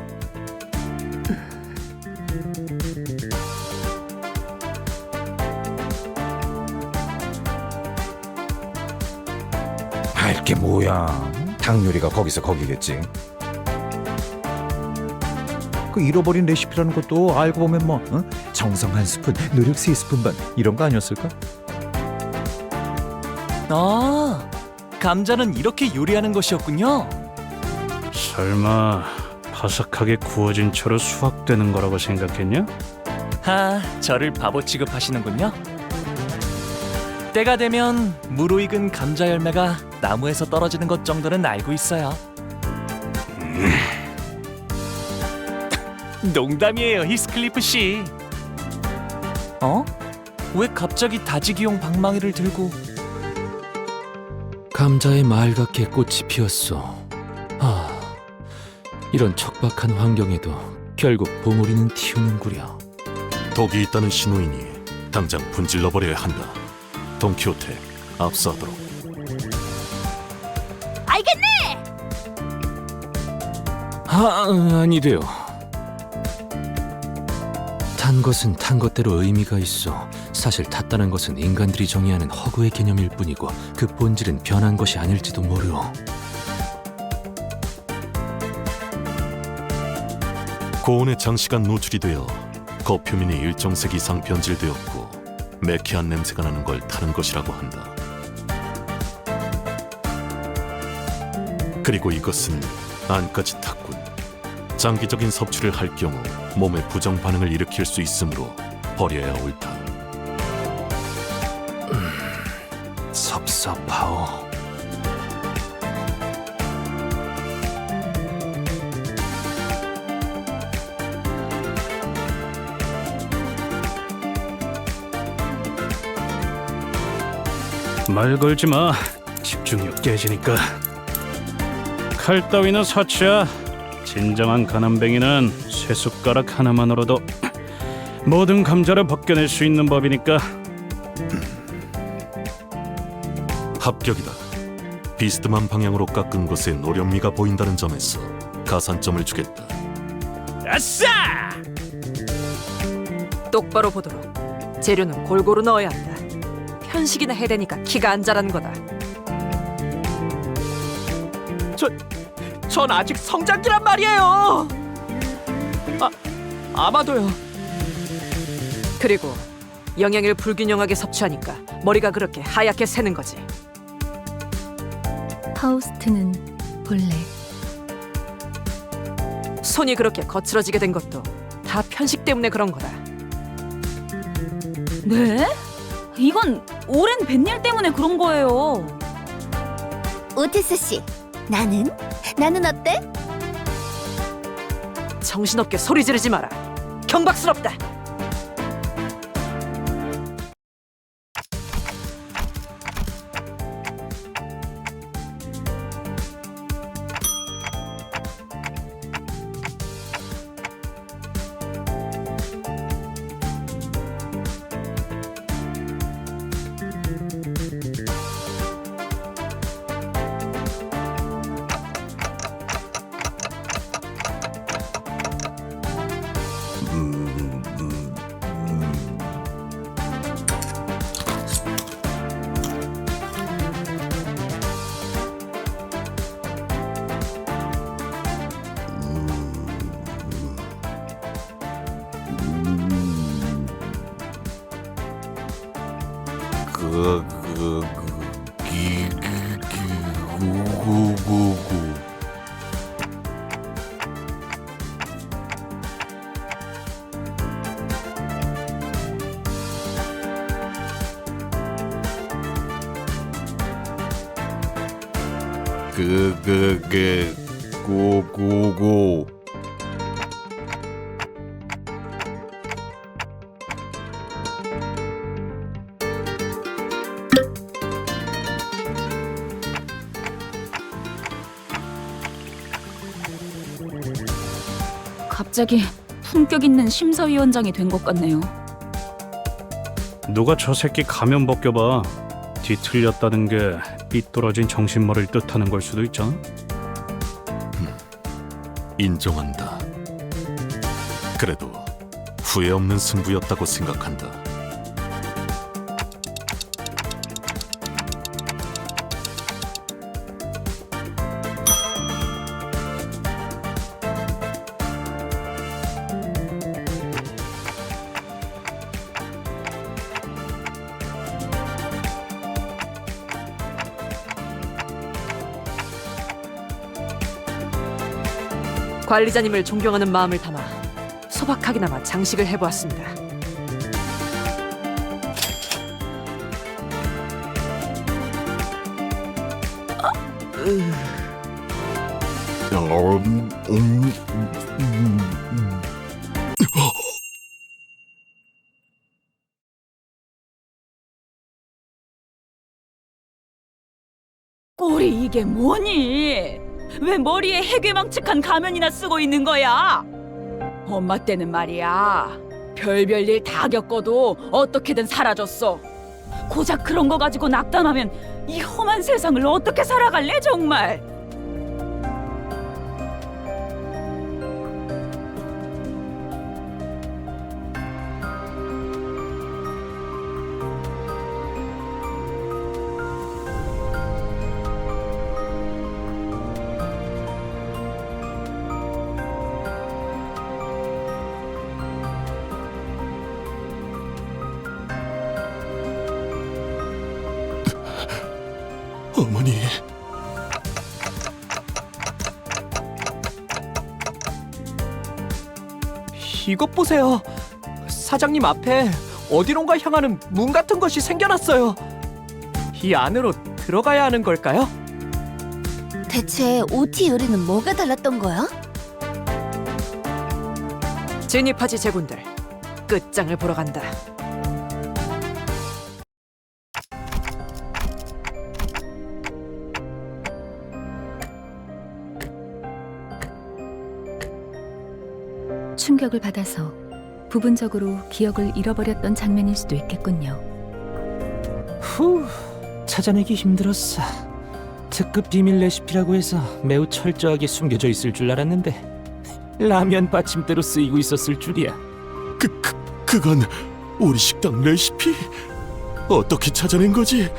알게 뭐야. 닭 요리가 거기서 거기겠지. 그 잃어버린 레시피라는 것도 알고 보면 뭐 정성 한 스푼, 노력 3스푼 반 이런 거 아니었을까? 아, 감자는 이렇게 요리하는 것이었군요. 설마 바삭하게 구워진 채로 수확되는 거라고 생각했냐? 저를 바보 취급하시는군요. 때가 되면 무르익은 감자 열매가 나무에서 떨어지는 것 정도는 알고 있어요. 농담이에요, 히스클리프 씨. 왜 갑자기 다지기용 방망이를 들고? 감자에 맑게 꽃이 피었어. 이런 척박한 환경에도 결국 봉우리는 튀우는구려. 독이 있다는 신호이니 당장 분질러 버려야 한다. 돈키호테, 압수하도록. 알겠네! 아니래요. 탄 것은 탄 것대로 의미가 있어. 사실 탔다는 것은 인간들이 정의하는 허구의 개념일 뿐이고 그 본질은 변한 것이 아닐지도 모르오. 고온에 장시간 노출이 되어 겉표면이 일정색 이상 변질되었고 매캐한 냄새가 나는 걸 타는 것이라고 한다. 그리고 이것은 안까지 탔군. 장기적인 섭취를 할 경우 몸에 부정 반응을 일으킬 수 있으므로 버려야 옳다. 섭섭하오. 말 걸지 마. 집중력 깨지니까. 칼 따위는 사치야. 진정한 가난뱅이는 쇠숟가락 하나만으로도 모든 감자를 벗겨낼 수 있는 법이니까. 합격이다. 비스듬한 방향으로 깎은 것에 노련미가 보인다는 점에서 가산점을 주겠다. 아싸! 똑바로 보도록. 재료는 골고루 넣어야 한다. 편식이나 해대니까 키가 안 자라는 거다. 전 아직 성장기란 말이에요. 아마도요. 그리고 영양을 불균형하게 섭취하니까 머리가 그렇게 하얗게 새는 거지. 파우스트는 본래 손이 그렇게 거칠어지게 된 것도 다 편식 때문에 그런 거다. 네? 이건 오랜 뱃일 때문에 그런 거예요. 오티스 씨, 나는 어때? 정신없게 소리 지르지 마라. 경박스럽다. 고고고. 갑자기 품격 있는 심사위원장이 된 것 같네요. 누가 저 새끼 가면 벗겨봐. 뒤틀렸다는 게 삐뚤어진 정신머리를 뜻하는 걸 수도 있잖아. 인정한다. 그래도 후회 없는 승부였다고 생각한다. 관리자님을 존경하는 마음을 담아 소박하게나마 장식을 해보았습니다. 꼴이 이게 뭐니? 왜 머리에 해괴망측한 가면이나 쓰고 있는 거야? 엄마 때는 말이야, 별별 일 다 겪어도 어떻게든 살아줬어. 고작 그런 거 가지고 낙담하면 이 험한 세상을 어떻게 살아갈래 정말? 어머니. 이것 보세요. 사장님 앞에 어디론가 향하는 문 같은 것이 생겨났어요. 이 안으로 들어가야 하는 걸까요? 대체 OT 의뢰는 뭐가 달랐던 거야? 진입하지 제군들, 끝장을 보러 간다. 충격을 받아서 부분적으로 기억을 잃어버렸던 장면일 수도 있겠군요. 후, 찾아내기 힘들었어. 특급 비밀 레시피라고 해서 매우 철저하게 숨겨져 있을 줄 알았는데 라면 받침대로 쓰이고 있었을 줄이야. 그건 우리 식당 레시피? 어떻게 찾아낸 거지?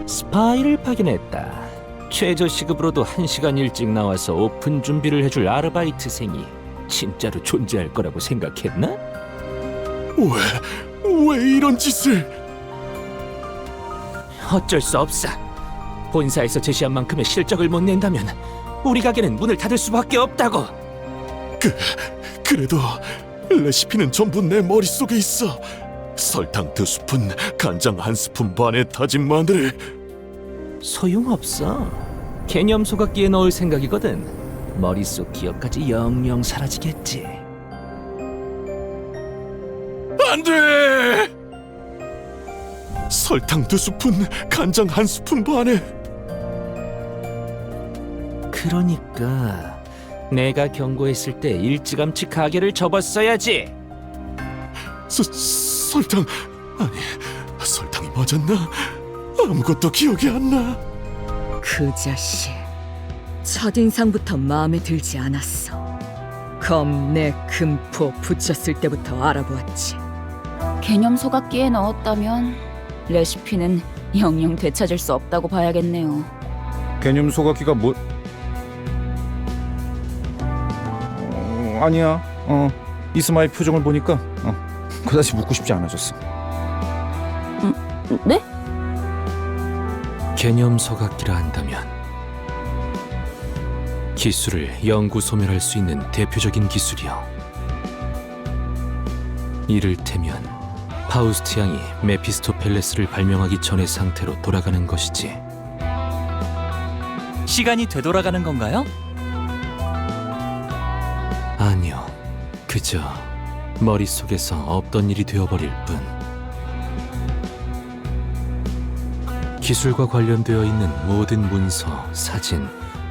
스파이를 파견했다. 최저 시급으로도 1시간 일찍 나와서 오픈 준비를 해줄 아르바이트생이 진짜로 존재할 거라고 생각했나? 왜 이런 짓을? 어쩔 수 없어. 본사에서 제시한 만큼의 실적을 못 낸다면 우리 가게는 문을 닫을 수밖에 없다고. 그래도 레시피는 전부 내 머릿속에 있어. 설탕 2스푼, 간장 1스푼 반에 다진 마늘. 소용없어. 개념 소각기에 넣을 생각이거든. 머릿속 기억까지 영영 사라지겠지. 안 돼! 설탕 2스푼, 간장 1스푼 반에. 그러니까 내가 경고했을 때 일찌감치 가게를 접었어야지. 설탕... 아니, 설탕이 맞았나? 아무것도 기억이 안 나. 그 자식, 첫인상부터 마음에 들지 않았어. 검내 금포 붙였을 때부터 알아보았지. 개념 소각기에 넣었다면 레시피는 영영 되찾을 수 없다고 봐야겠네요. 개념 소각기가 뭐... 아니야. 이스마의 표정을 보니까 그다지 묻고 싶지 않아졌어. 네? 개념 소각기라 한다면 기술을 영구 소멸할 수 있는 대표적인 기술이요. 이를테면 파우스트 양이 메피스토펠레스를 발명하기 전의 상태로 돌아가는 것이지. 시간이 되돌아가는 건가요? 아니요, 그저 머릿속에서 없던 일이 되어버릴 뿐. 기술과 관련되어 있는 모든 문서, 사진,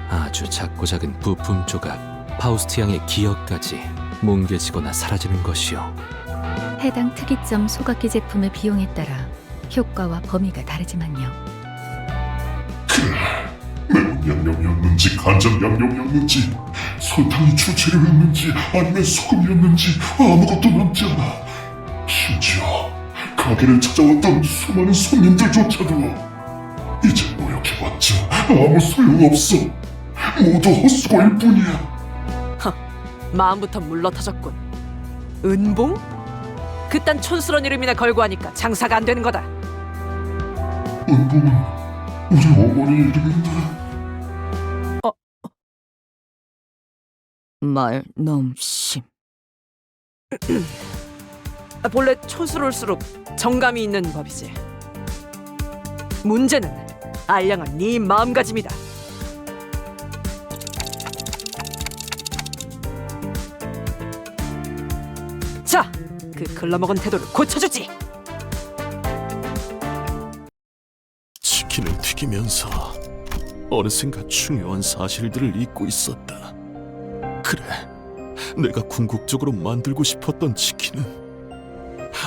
아주 작고 작은 부품 조각, 파우스트 양의 기억까지 뭉개지거나 사라지는 것이요. 해당 특이점 소각기 제품의 비용에 따라 효과와 범위가 다르지만요. 매운 양념이었는지 간장 양념이었는지 설탕이 주재료였는지 아니면 소금이었는지 아무것도 남지 않아. 심지어 가게를 찾아왔던 수많은 손님들조차도 이제 노력해봤자 아무 소용없어. 모두 헛수고일 뿐이야. 마음부터 물러터졌군. 은봉? 그딴 촌스러운 이름이나 걸고 하니까 장사가 안 되는 거다. 은봉은 우리 어머니 이름인데. 말넘심. 본래 촌스러울수록 정감이 있는 법이지. 문제는 알량한 네 마음가짐이다. 자, 그 글러먹은 태도를 고쳐주지. 치킨을 튀기면서 어느샌가 중요한 사실들을 잊고 있었다. 그래, 내가 궁극적으로 만들고 싶었던 치킨은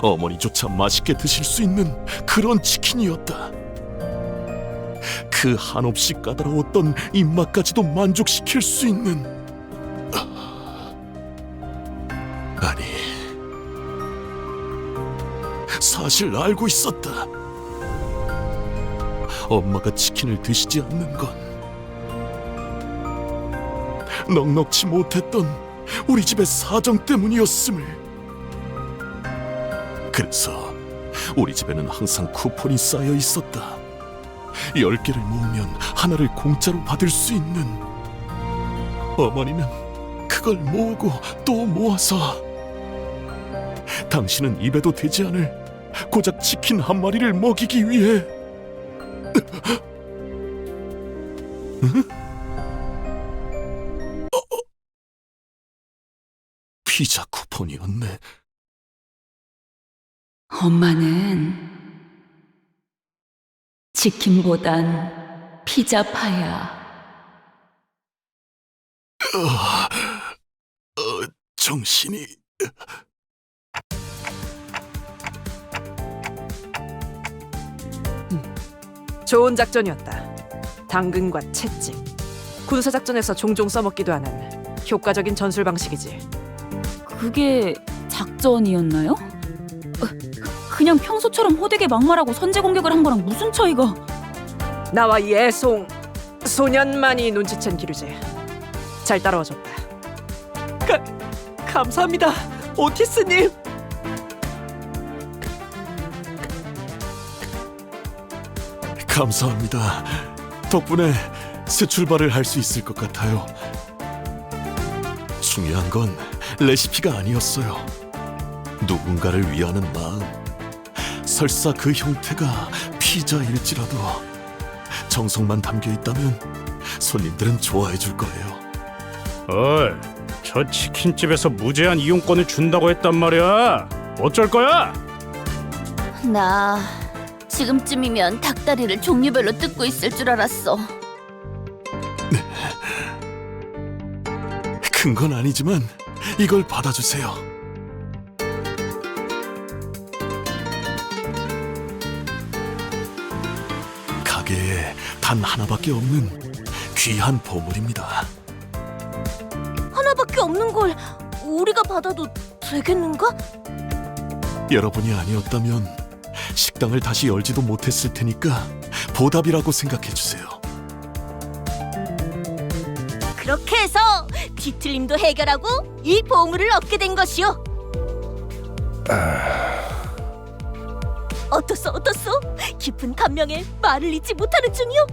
어머니조차 맛있게 드실 수 있는 그런 치킨이었다. 그 한없이 까다로웠던 입맛까지도 만족시킬 수 있는. 아니, 사실 알고 있었다. 엄마가 치킨을 드시지 않는 건 넉넉지 못했던 우리 집의 사정 때문이었음을. 그래서 우리 집에는 항상 쿠폰이 쌓여 있었다. 10개를 모으면 하나를 공짜로 받을 수 있는. 어머니는 그걸 모으고 또 모아서 당신은 입에도 대지 않을 고작 치킨 한 마리를 먹이기 위해. 피자 쿠폰이었네. 엄마는 치킨보단 피자파야. 정신이. 좋은 작전이었다. 당근과 채찍. 군사작전에서 종종 써먹기도 하는 효과적인 전술 방식이지. 그게 작전이었나요? 그냥 평소처럼 호되게 막말하고 선제 공격을 한 거랑 무슨 차이가? 나와 이 애송 소년만이 눈치챈 기류지. 잘 따라와줬다. 감사합니다, 오티스님. 감사합니다. 덕분에 새 출발을 할 수 있을 것 같아요. 중요한 건 레시피가 아니었어요. 누군가를 위하는 마음. 설사 그 형태가 피자일지라도 정성만 담겨 있다면 손님들은 좋아해 줄 거예요. 어이, 저 치킨집에서 무제한 이용권을 준다고 했단 말이야. 어쩔 거야? 나 지금쯤이면 닭다리를 종류별로 뜯고 있을 줄 알았어. 큰 건 아니지만 이걸 받아주세요. 가게에 단 하나밖에 없는 귀한 보물입니다. 하나밖에 없는 걸 우리가 받아도 되겠는가? 여러분이 아니었다면 식당을 다시 열지도 못했을 테니까 보답이라고 생각해주세요. 그렇게 해서 뒤틀림도 해결하고 이 보물을 얻게 된 것이오. 어떻소? 깊은 감명에 말을 잇지 못하는 중이요.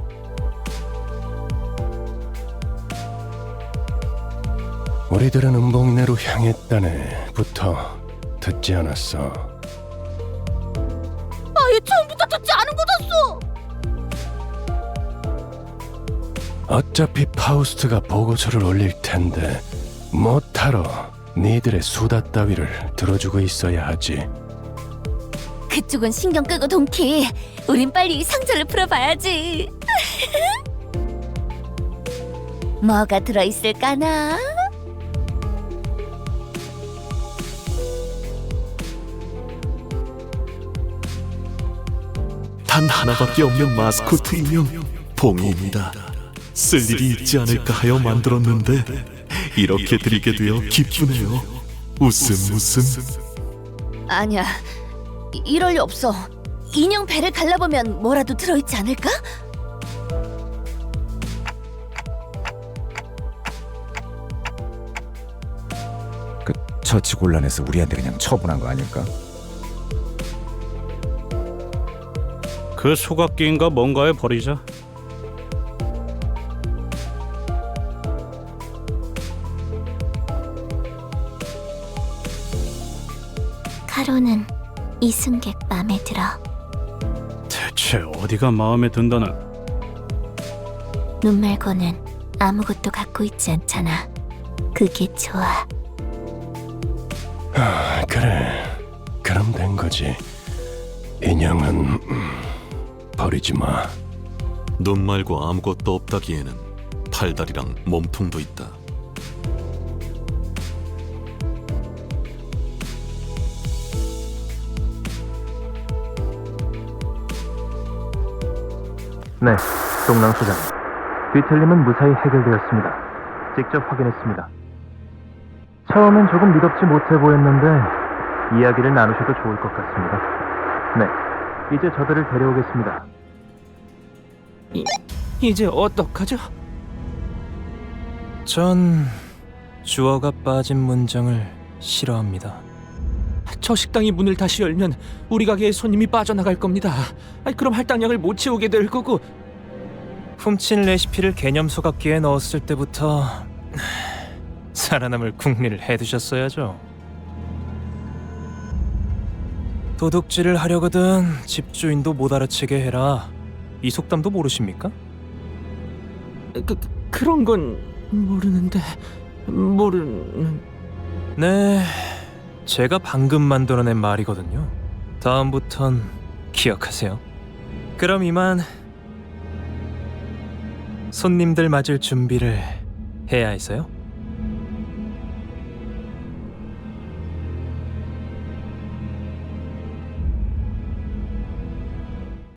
우리들은 음봉내로 향했다네부터 듣지 않았어. 아예 처음부터 듣지 않은 거였어. 어차피 파우스트가 보고서를 올릴 텐데 못하러 니들의 수다 따위를 들어주고 있어야 하지. 그쪽은 신경 끄고 동키. 우린 빨리 상자를 풀어봐야지. 뭐가 들어있을까나? 단 하나밖에 없는 마스코트 인형 봉이입니다. 쓸 일이 있지 않을까 하여 만들었는데 이렇게 드리게 되어 기쁘네요. 웃음. 아니야, 이럴 리 없어. 인형 배를 갈라보면 뭐라도 들어있지 않을까? 그 처치곤란해서 우리한테 그냥 처분한 거 아닐까? 그 소각기인가 뭔가에 버리자. 카로는 이승객 맘에 들어. 대체 어디가 마음에 든다는? 눈 말고는 아무것도 갖고 있지 않잖아. 그게 좋아. 그래, 그럼 된 거지. 인형은 버리지 마. 눈 말고 아무것도 없다기에는 팔다리랑 몸통도 있다. 네, 동랑 소장. 뒤틀림은 무사히 해결되었습니다. 직접 확인했습니다. 처음엔 조금 믿업지 못해 보였는데 이야기를 나누셔도 좋을 것 같습니다. 네, 이제 저들을 데려오겠습니다. 이제 어떡하죠? 전 주어가 빠진 문장을 싫어합니다. 저 식당이 문을 다시 열면 우리 가게에 손님이 빠져나갈 겁니다. 그럼 할당량을 못 채우게 될 거고. 훔친 레시피를 개념 소각기에 넣었을 때부터 살아남을 궁리를 해두셨어야죠. 도둑질을 하려거든 집주인도 못 알아채게 해라. 이 속담도 모르십니까? 그런 건 모르는데 네, 제가 방금 만들어낸 말이거든요. 다음부턴 기억하세요. 그럼 이만 손님들 맞을 준비를 해야 해서요.